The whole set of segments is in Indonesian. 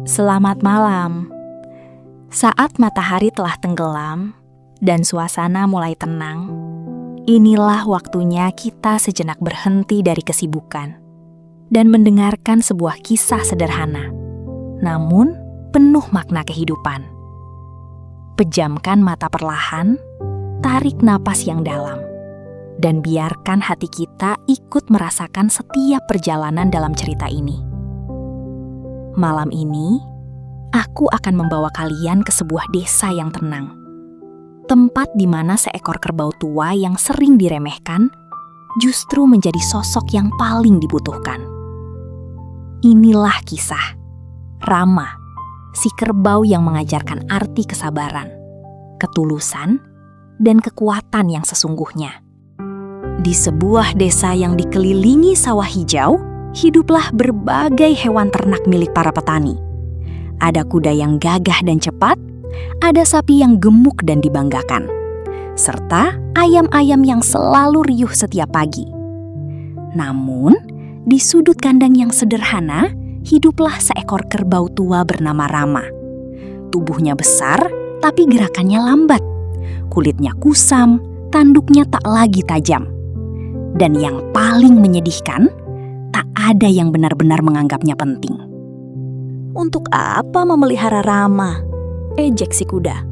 Selamat malam. Saat matahari telah tenggelam dan suasana mulai tenang, inilah waktunya kita sejenak berhenti dari kesibukan dan mendengarkan sebuah kisah sederhana, namun penuh makna kehidupan. Pejamkan mata perlahan, tarik napas yang dalam, dan biarkan hati kita ikut merasakan setiap perjalanan dalam cerita ini. Malam ini, aku akan membawa kalian ke sebuah desa yang tenang. Tempat di mana seekor kerbau tua yang sering diremehkan justru menjadi sosok yang paling dibutuhkan. Inilah kisah Rama, si kerbau yang mengajarkan arti kesabaran, ketulusan, dan kekuatan yang sesungguhnya. Di sebuah desa yang dikelilingi sawah hijau, hiduplah berbagai hewan ternak milik para petani. Ada kuda yang gagah dan cepat, ada sapi yang gemuk dan dibanggakan, serta ayam-ayam yang selalu riuh setiap pagi. Namun, di sudut kandang yang sederhana, hiduplah seekor kerbau tua bernama Rama. Tubuhnya besar, tapi gerakannya lambat. Kulitnya kusam, tanduknya tak lagi tajam. Dan yang paling menyedihkan, tak ada yang benar-benar menganggapnya penting. "Untuk apa memelihara Rama?" ejek si kuda.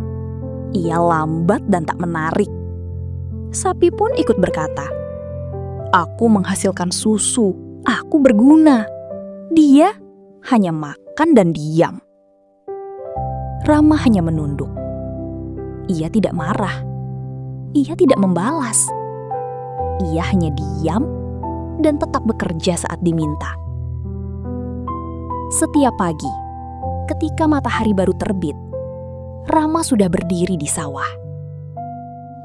"Ia lambat dan tak menarik." Sapi pun ikut berkata, "Aku menghasilkan susu, aku berguna. Dia hanya makan dan diam." Rama hanya menunduk. Ia tidak marah. Ia tidak membalas. Ia hanya diam dan tetap bekerja saat diminta. Setiap pagi, ketika matahari baru terbit, Rama sudah berdiri di sawah.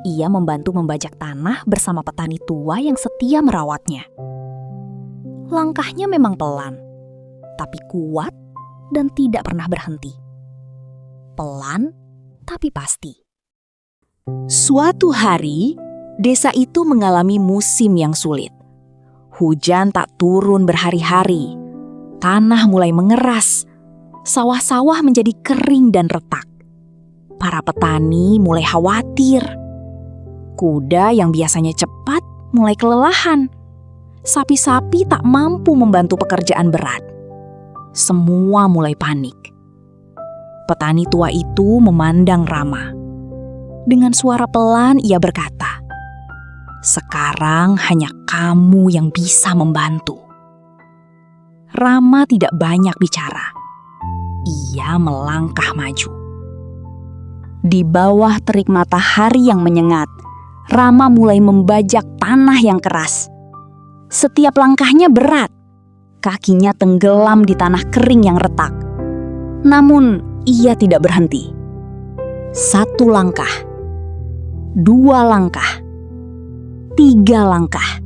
Ia membantu membajak tanah bersama petani tua yang setia merawatnya. Langkahnya memang pelan, tapi kuat dan tidak pernah berhenti. Pelan, tapi pasti. Suatu hari, desa itu mengalami musim yang sulit. Hujan tak turun berhari-hari, tanah mulai mengeras, sawah-sawah menjadi kering dan retak. Para petani mulai khawatir. Kuda yang biasanya cepat mulai kelelahan. Sapi-sapi tak mampu membantu pekerjaan berat. Semua mulai panik. Petani tua itu memandang Rama. Dengan suara pelan ia berkata, "Sekarang hanya kamu yang bisa membantu." Rama tidak banyak bicara. Ia melangkah maju. Di bawah terik matahari yang menyengat, Rama mulai membajak tanah yang keras. Setiap langkahnya berat. Kakinya tenggelam di tanah kering yang retak. Namun, ia tidak berhenti. 1 langkah, 2 langkah, 3 langkah.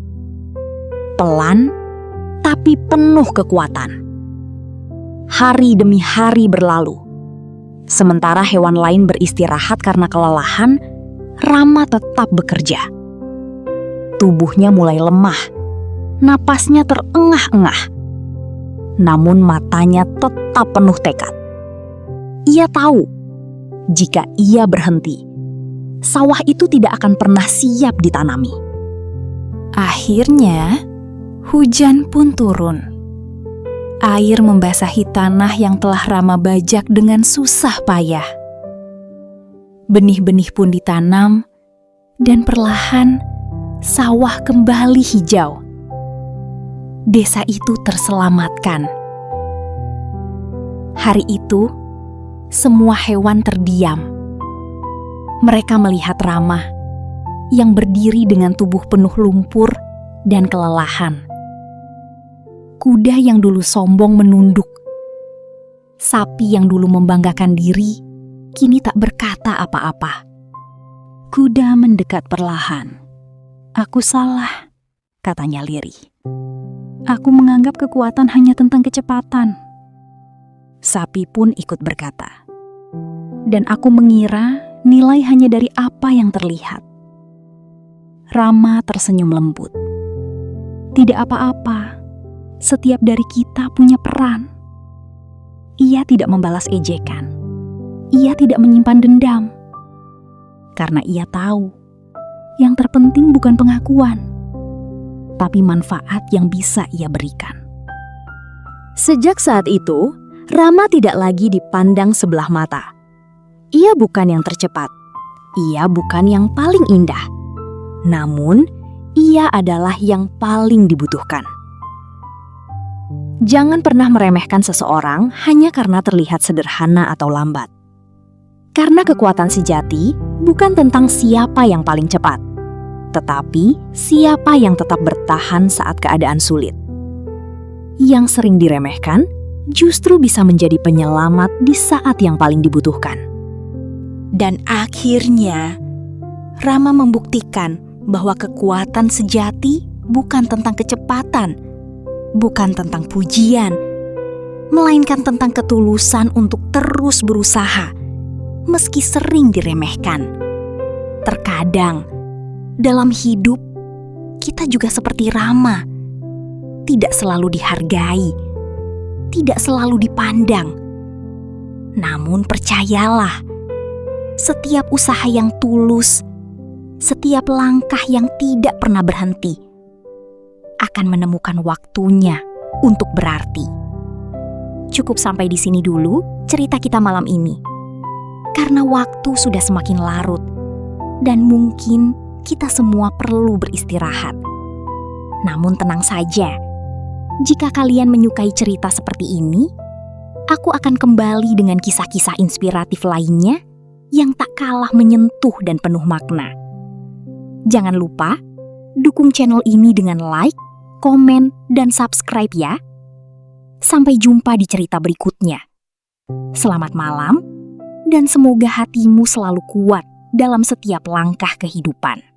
Pelan, tapi penuh kekuatan. Hari demi hari berlalu. Sementara hewan lain beristirahat karena kelelahan, Rama tetap bekerja. Tubuhnya mulai lemah. Napasnya terengah-engah. Namun matanya tetap penuh tekad. Ia tahu, jika ia berhenti, sawah itu tidak akan pernah siap ditanami. Akhirnya, hujan pun turun. Air membasahi tanah yang telah Rama bajak dengan susah payah. Benih-benih pun ditanam, dan perlahan sawah kembali hijau. Desa itu terselamatkan. Hari itu, semua hewan terdiam. Mereka melihat Rama yang berdiri dengan tubuh penuh lumpur dan kelelahan. Kuda yang dulu sombong menunduk. Sapi yang dulu membanggakan diri, kini tak berkata apa-apa. Kuda mendekat perlahan. "Aku salah," katanya lirih. "Aku menganggap kekuatan hanya tentang kecepatan." Sapi pun ikut berkata, "Dan aku mengira nilai hanya dari apa yang terlihat." Rama tersenyum lembut. "Tidak apa-apa, setiap dari kita punya peran. Ia tidak membalas ejekan. Ia tidak menyimpan dendam. Karena ia tahu, yang terpenting bukan pengakuan, tapi manfaat yang bisa ia berikan. Sejak saat itu, Rama tidak lagi dipandang sebelah mata. Ia bukan yang tercepat. Ia bukan yang paling indah. Namun, ia adalah yang paling dibutuhkan. Jangan pernah meremehkan seseorang hanya karena terlihat sederhana atau lambat. Karena kekuatan sejati bukan tentang siapa yang paling cepat, tetapi siapa yang tetap bertahan saat keadaan sulit. Yang sering diremehkan justru bisa menjadi penyelamat di saat yang paling dibutuhkan. Dan akhirnya, Rama membuktikan bahwa kekuatan sejati bukan tentang kecepatan, bukan tentang pujian, melainkan tentang ketulusan untuk terus berusaha, meski sering diremehkan. Terkadang, dalam hidup, kita juga seperti Rama, tidak selalu dihargai, tidak selalu dipandang. Namun percayalah, setiap usaha yang tulus, setiap langkah yang tidak pernah berhenti, akan menemukan waktunya untuk berarti. Cukup sampai di sini dulu cerita kita malam ini. Karena waktu sudah semakin larut, dan mungkin kita semua perlu beristirahat. Namun tenang saja, jika kalian menyukai cerita seperti ini, aku akan kembali dengan kisah-kisah inspiratif lainnya yang tak kalah menyentuh dan penuh makna. Jangan lupa, dukung channel ini dengan like, komen, dan subscribe ya. Sampai jumpa di cerita berikutnya. Selamat malam, dan semoga hatimu selalu kuat dalam setiap langkah kehidupan.